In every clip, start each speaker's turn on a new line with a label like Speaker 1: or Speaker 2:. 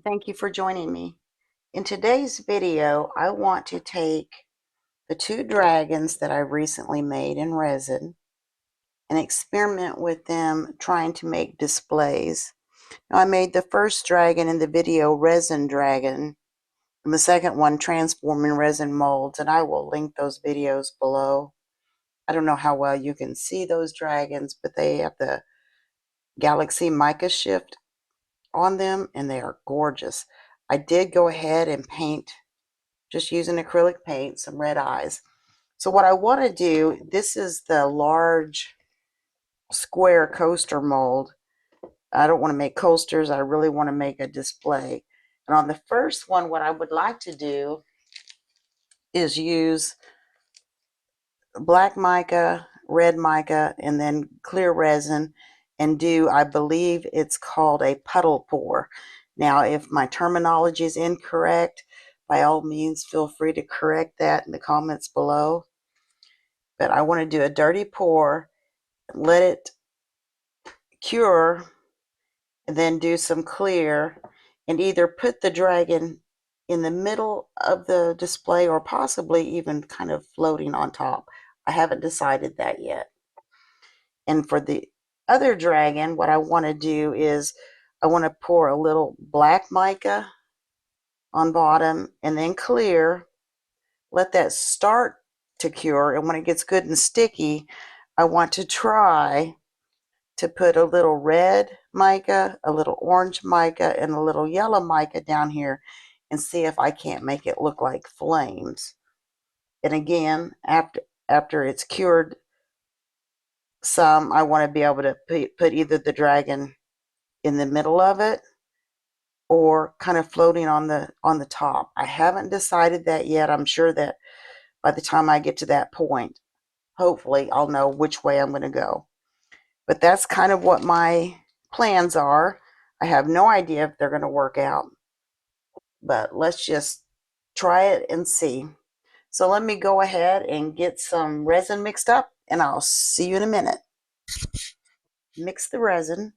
Speaker 1: Thank you for joining me. In today's video, I want to take the two dragons that I recently made in resin and experiment with them trying to make displays. Now, I made the first dragon in the video, Resin Dragon, and the second one, Transforming Resin Molds, and I will link those videos below. I don't know how well you can see those dragons, but they have the Galaxy mica shift on them, and they are gorgeous. I did go ahead and paint, just using acrylic paint, some red eyes. So what I want to do, this is the large square coaster mold. I don't want to make coasters. I really want to make a display. And on the first one, what I would like to do is use black mica, red mica, and then clear resin, and do, I believe it's called a puddle pour. Now, if my terminology is incorrect, by all means, feel free to correct that in the comments below. But I want to do a dirty pour, let it cure, and then do some clear, and either put the dragon in the middle of the display or possibly even kind of floating on top. I haven't decided that yet. And for the other dragon, what I want to do is I want to pour a little black mica on bottom and then clear, let that start to cure, and when it gets good and sticky, I want to try to put a little red mica, a little orange mica, and a little yellow mica down here and see if I can't make it look like flames. And again, after it's cured some, I want to be able to put either the dragon in the middle of it or kind of floating on the top. I haven't decided that yet. I'm sure that by the time I get to that point, hopefully I'll know which way I'm going to go. But that's kind of what my plans are. I have no idea if they're going to work out, but let's just try it and see. So let me go ahead and get some resin mixed up, and I'll see you in a minute. Mix the resin,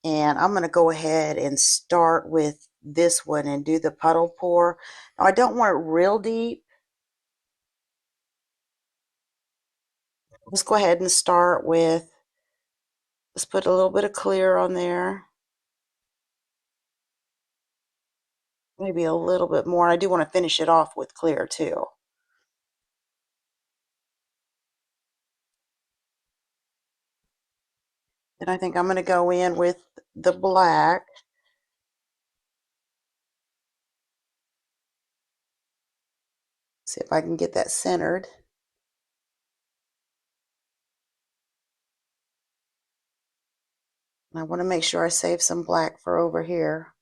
Speaker 1: and I'm going to go ahead and start with this one and do the puddle pour. Now, I don't want it real deep. Let's go ahead and start with, let's put a little bit of clear on there. Maybe a little bit more. I do want to finish it off with clear too. And I think I'm going to go in with the black. See if I can get that centered. And I want to make sure I save some black for over here.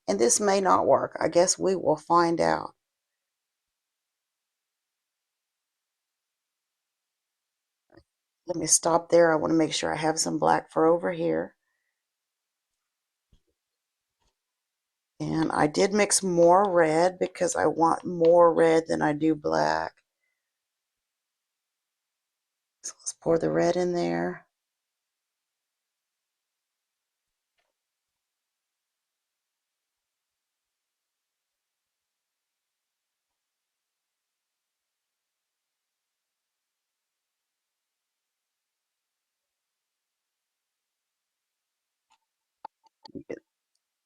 Speaker 1: And this may not work. I guess we will find out. Let me stop there. I want to make sure I have some black for over here. And I did mix more red because I want more red than I do black. So let's pour the red in there. Get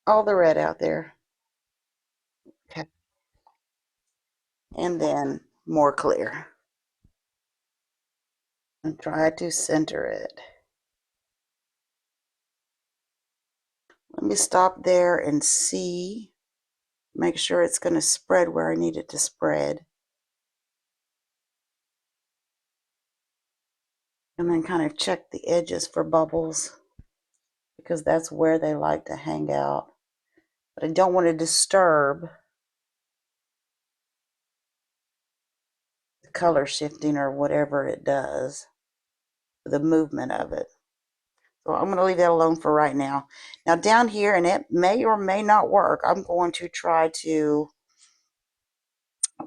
Speaker 1: all the red out there. Okay. And then more clear. And try to center it. Let me stop there and see. Make sure it's going to spread where I need it to spread. And then kind of check the edges for bubbles, because that's where they like to hang out. But I don't want to disturb the color shifting or whatever it does, the movement of it. So I'm going to leave that alone for right now. Now down here, and it may or may not work, I'm going to try to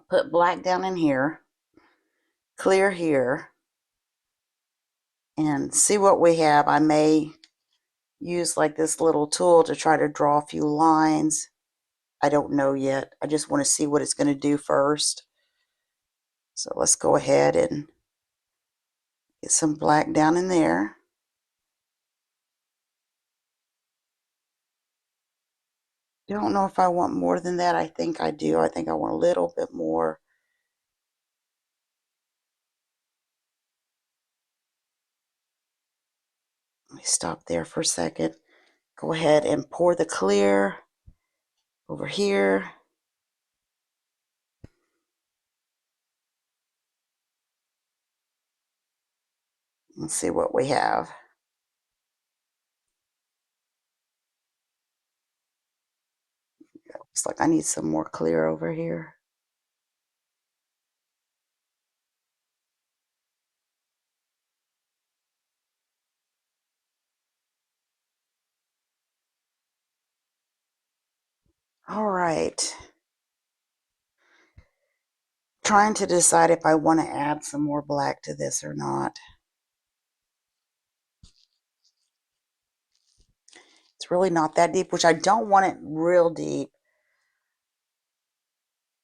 Speaker 1: put black down in here, clear here, and see what we have. I may use like this little tool to try to draw a few lines. I don't know yet. I just want to see what it's going to do first. So let's go ahead and get some black down in there. Don't know if I want more than that. I think I do. I think I want a little bit more. Let me stop there for a second. Go ahead and pour the clear over here. Let's see what we have. Looks like I need some more clear over here. All right. Trying to decide if I want to add some more black to this or not. It's really not that deep, which I don't want it real deep.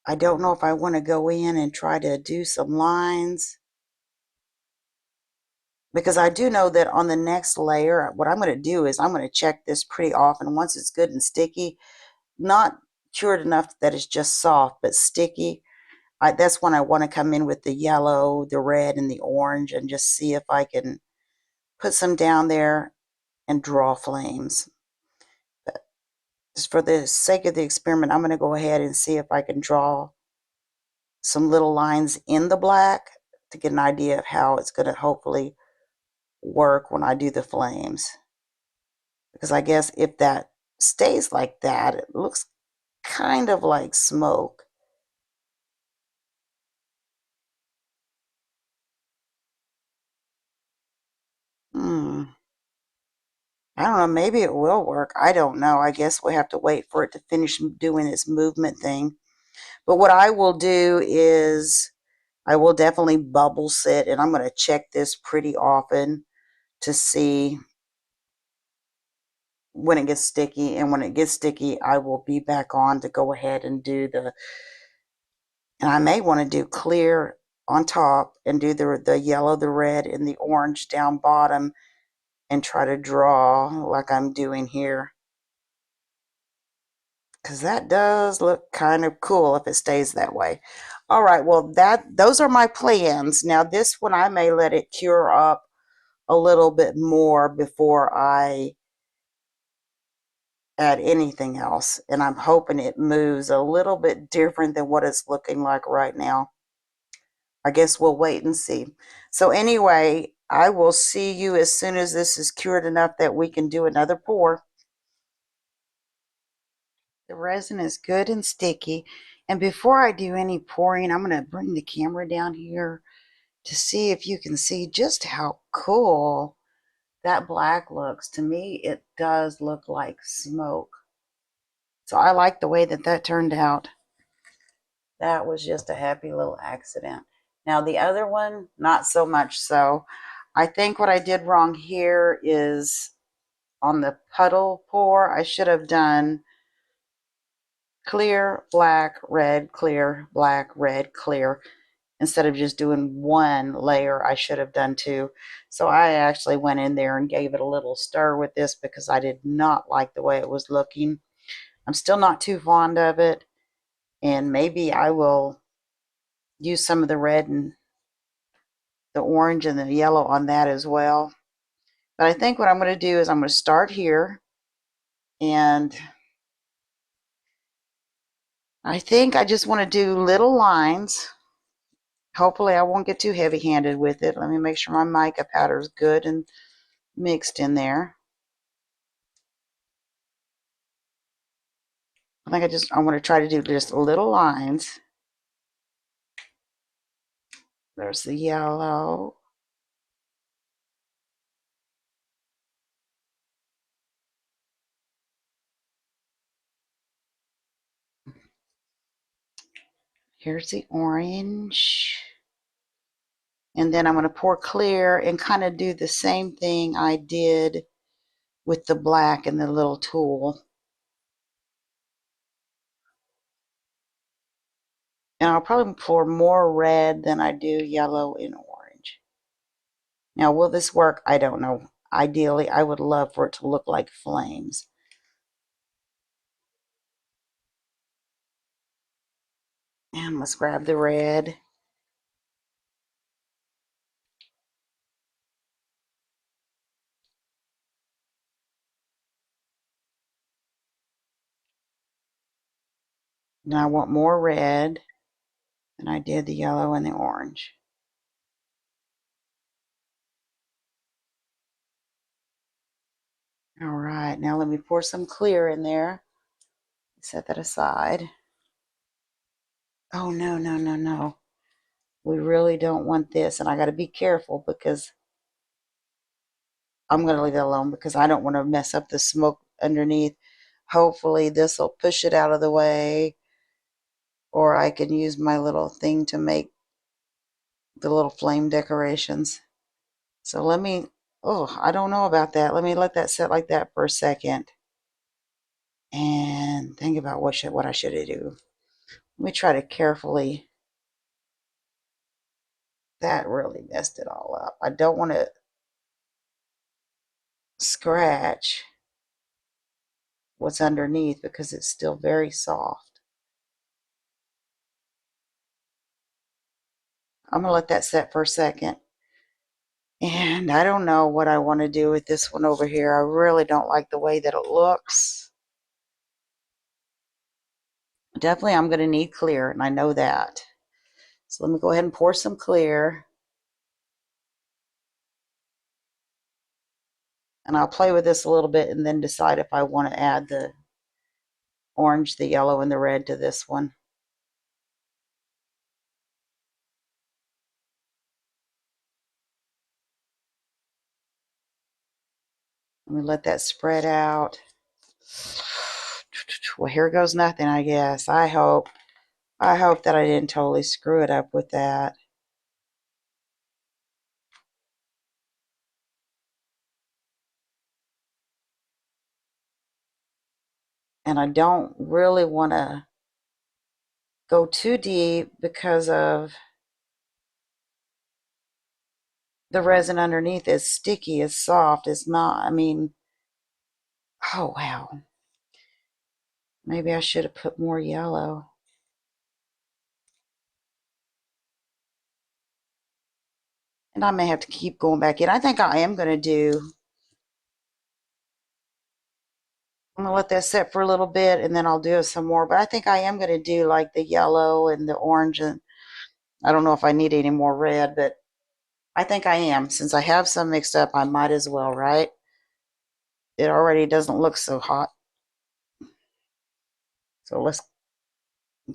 Speaker 1: I don't know if I want to go in and try to do some lines, because I do know that on the next layer, what I'm going to do is I'm going to check this pretty often. Once it's good and sticky, not cured enough that it's just soft, but sticky, that's when I want to come in with the yellow, the red, and the orange and just see if I can put some down there and draw flames. But just for the sake of the experiment, I'm going to go ahead and see if I can draw some little lines in the black to get an idea of how it's going to hopefully work when I do the flames. Because I guess if that stays like that, it looks kind of like smoke. I don't know, maybe it will work. I don't know. I guess we'll have to wait for it to finish doing its movement thing. But what I will do is I will definitely bubble sit, and I'm going to check this pretty often to see when it gets sticky. And when it gets sticky, I will be back on to go ahead and do and I may want to do clear on top and do the yellow, the red, and the orange down bottom and try to draw like I'm doing here. Because that does look kind of cool if it stays that way. All right, well, those are my plans. Now, this one, I may let it cure up a little bit more before I add anything else. And I'm hoping it moves a little bit different than what it's looking like right now. I guess we'll wait and see. So anyway, I will see you as soon as this is cured enough that we can do another pour. The resin is good and sticky. And before I do any pouring, I'm going to bring the camera down here to see if you can see just how cool that black looks. To me, it does look like smoke. So I like the way that that turned out. That was just a happy little accident. Now the other one, not so much so. I think what I did wrong here is on the puddle pour, I should have done clear, black, red, clear, black, red, clear. Instead of just doing one layer, I should have done two. So I actually went in there and gave it a little stir with this because I did not like the way it was looking. I'm still not too fond of it. And maybe I will use some of the red and the orange and the yellow on that as well. But I think what I'm going to do is I'm going to start here, and I think I just want to do little lines. Hopefully I won't get too heavy-handed with it. Let me make sure my mica powder is good and mixed in there. I think I want to try to do just little lines. There's the yellow. Here's the orange. And then I'm going to pour clear and kind of do the same thing I did with the black and the little tool. And I'll probably pour more red than I do yellow and orange. Now, will this work? I don't know. Ideally, I would love for it to look like flames. And let's grab the red. Now I want more red than I did the yellow and the orange. All right, now let me pour some clear in there. Set that aside. Oh, no, no, no, no. We really don't want this, and I got to be careful because I'm going to leave it alone because I don't want to mess up the smoke underneath. Hopefully this will push it out of the way, or I can use my little thing to make the little flame decorations. So let me, oh, I don't know about that. Let me let that sit like that for a second and think about what I should do. Let me try to carefully, that really messed it all up. I don't want to scratch what's underneath because it's still very soft. I'm going to let that set for a second. And I don't know what I want to do with this one over here. I really don't like the way that it looks. Definitely I'm going to need clear, and I know that. So let me go ahead and pour some clear. And I'll play with this a little bit and then decide if I want to add the orange, the yellow, and the red to this one. Let me let that spread out. Well, here goes nothing, I guess. I hope that I didn't totally screw it up with that. And I don't really want to go too deep because of the resin underneath is sticky, it's soft, it's not, I mean, oh wow. Maybe I should have put more yellow. And I may have to keep going back in. I think I am going to do, I'm going to let that set for a little bit and then I'll do some more. But I think I am going to do like the yellow and the orange. And I don't know if I need any more red, but I think I am. Since I have some mixed up, I might as well, right? It already doesn't look so hot. So let's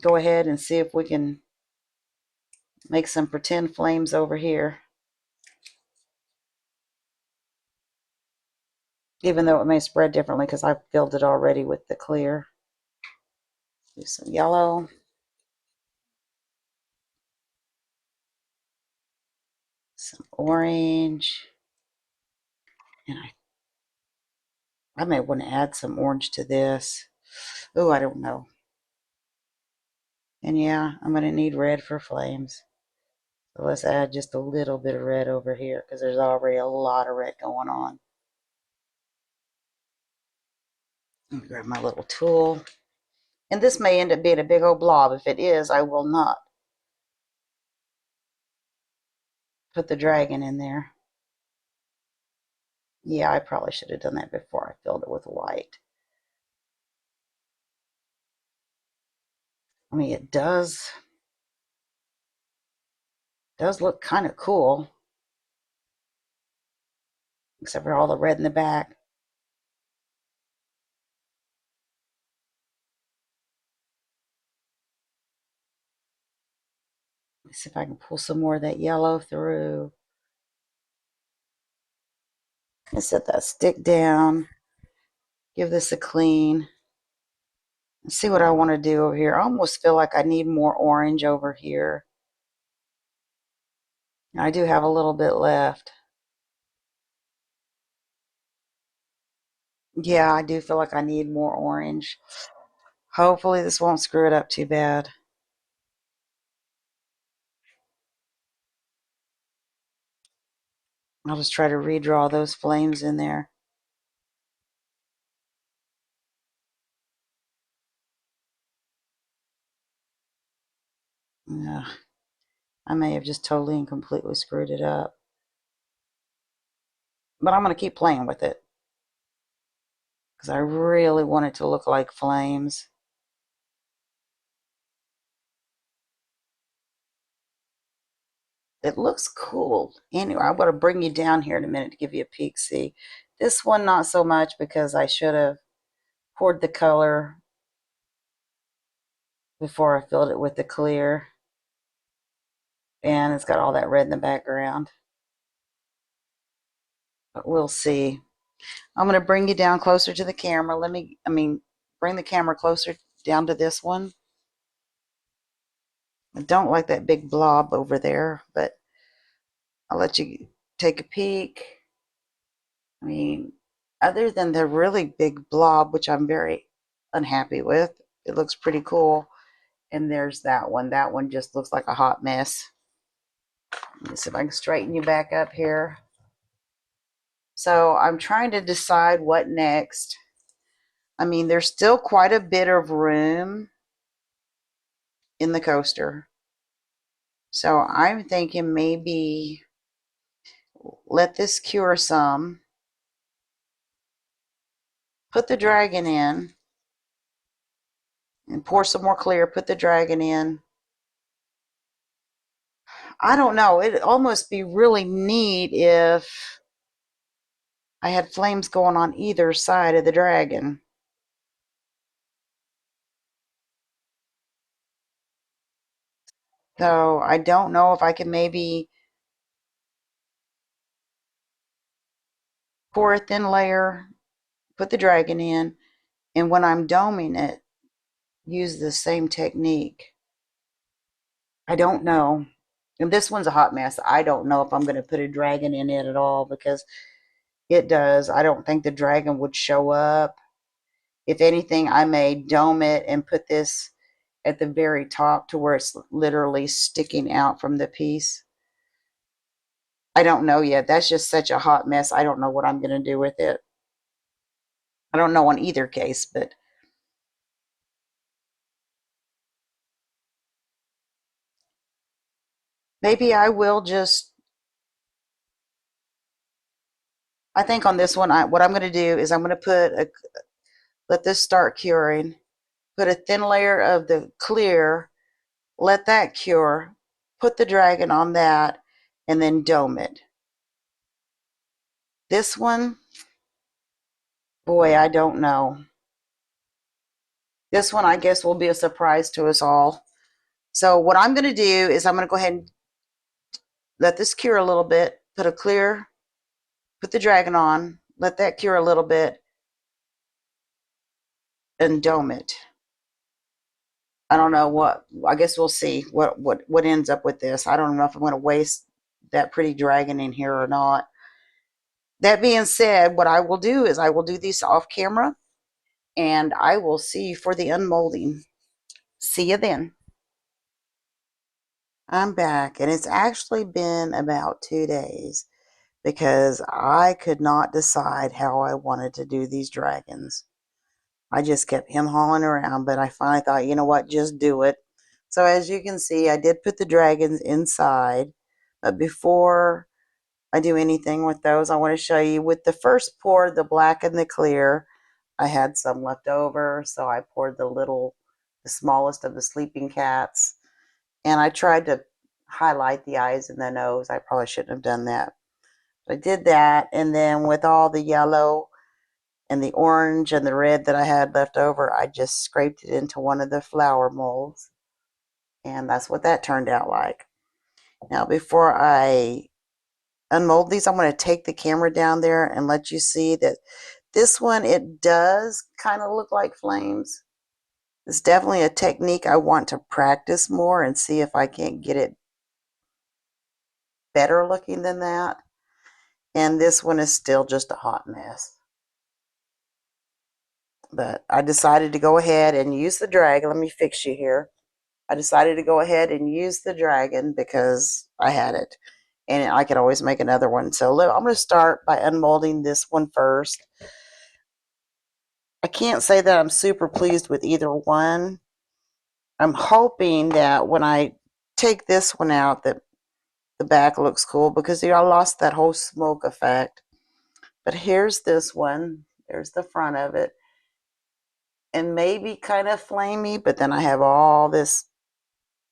Speaker 1: go ahead and see if we can make some pretend flames over here. Even though it may spread differently because I filled it already with the clear. Do some yellow. Some orange. And I may want to add some orange to this. Oh, I don't know. And yeah, I'm going to need red for flames. So let's add just a little bit of red over here because there's already a lot of red going on. Let me grab my little tool. And this may end up being a big old blob. If it is, I will not put the dragon in there. Yeah, I probably should have done that before I filled it with white. I mean, it does look kind of cool, except for all the red in the back. Let's see if I can pull some more of that yellow through. And set that stick down. Give this a clean. And see what I want to do over here. I almost feel like I need more orange over here. I do have a little bit left. Yeah, I do feel like I need more orange. Hopefully this won't screw it up too bad. I'll just try to redraw those flames in there. Yeah, I may have just totally and completely screwed it up. But I'm going to keep playing with it because I really want it to look like flames. It looks cool. Anyway, I'm going to bring you down here in a minute to give you a peek. See, this one not so much because I should have poured the color before I filled it with the clear. And it's got all that red in the background. But we'll see. I'm going to bring you down closer to the camera. Bring the camera closer down to this one. I don't like that big blob over there, but I'll let you take a peek. I mean, other than the really big blob, which I'm very unhappy with, it looks pretty cool. And there's that one. That one just looks like a hot mess. Let me see if I can straighten you back up here. So I'm trying to decide what next. I mean, there's still quite a bit of room in the coaster. So I'm thinking maybe let this cure some, put the dragon in, and pour some more clear, put the dragon in. I don't know. It'd almost be really neat if I had flames going on either side of the dragon. So I don't know if I can maybe pour a thin layer, put the dragon in, and when I'm doming it, use the same technique. I don't know. And this one's a hot mess. I don't know if I'm going to put a dragon in it at all because it does. I don't think the dragon would show up. If anything, I may dome it and put this at the very top to where it's literally sticking out from the piece. I don't know yet. That's just such a hot mess. I don't know what I'm going to do with it. I don't know on either case, but maybe I will just, I think on this one, what I'm going to do is I'm going to let this start curing, put a thin layer of the clear, let that cure, put the dragon on that, and then dome it. This one, boy, I don't know. This one, I guess, will be a surprise to us all. So what I'm going to do is I'm going to go ahead and let this cure a little bit, put a clear, put the dragon on, let that cure a little bit, and dome it. I don't know what, I guess we'll see what ends up with this. I don't know if I'm going to waste that pretty dragon in here or not. That being said, what I will do is I will do these off camera and I will see you for the unmolding. See you then. I'm back, and it's actually been about 2 days because I could not decide how I wanted to do these dragons. I just kept him hauling around, but I finally thought, you know what, just do it. So as you can see, I did put the dragons inside, but before I do anything with those, I want to show you with the first pour, the black and the clear, I had some left over, so I poured the smallest of the sleeping cats, and I tried to highlight the eyes and the nose. I probably shouldn't have done that. But I did that, and then with all the yellow and the orange and the red that I had left over, I just scraped it into one of the flower molds, and that's what that turned out like. Now, before I unmold these, I'm going to take the camera down there and let you see that this one, it does kind of look like flames. It's definitely a technique I want to practice more and see if I can't get it better looking than that. And this one is still just a hot mess. But I decided to go ahead and use the dragon. Let me fix you here. I decided to go ahead and use the dragon because I had it. And I could always make another one. So look, I'm going to start by unmolding this one first. I can't say that I'm super pleased with either one. I'm hoping that when I take this one out that the back looks cool, because I lost that whole smoke effect. But here's this one. There's the front of it. And maybe kind of flamey, but then I have all this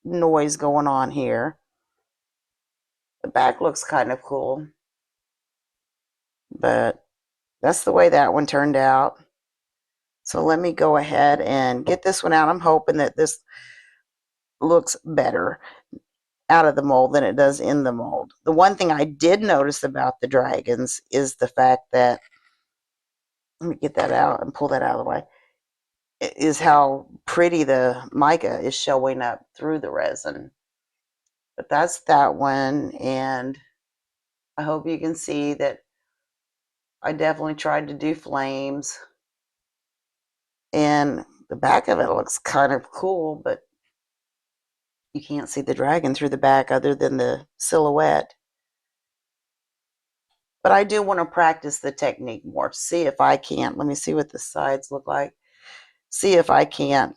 Speaker 1: noise going on here. The back looks kind of cool. But that's the way that one turned out. So let me go ahead and get this one out. I'm hoping that this looks better out of the mold than it does in the mold. The one thing I did notice about the dragons is the fact that, let me get that out and pull that out of the way, is how pretty the mica is showing up through the resin. But that's that one, and I hope you can see that I definitely tried to do flames. And the back of it looks kind of cool, but you can't see the dragon through the back other than the silhouette. But I do want to practice the technique more. See if I can't. Let me see what the sides look like. See if I can't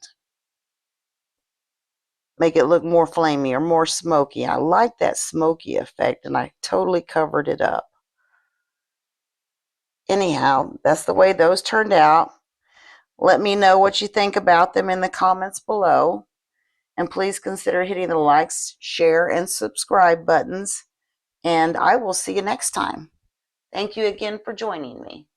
Speaker 1: make it look more flamey or more smoky. I like that smoky effect, and I totally covered it up. Anyhow, that's the way those turned out. Let me know what you think about them in the comments below. And please consider hitting the likes, share, and subscribe buttons. And I will see you next time. Thank you again for joining me.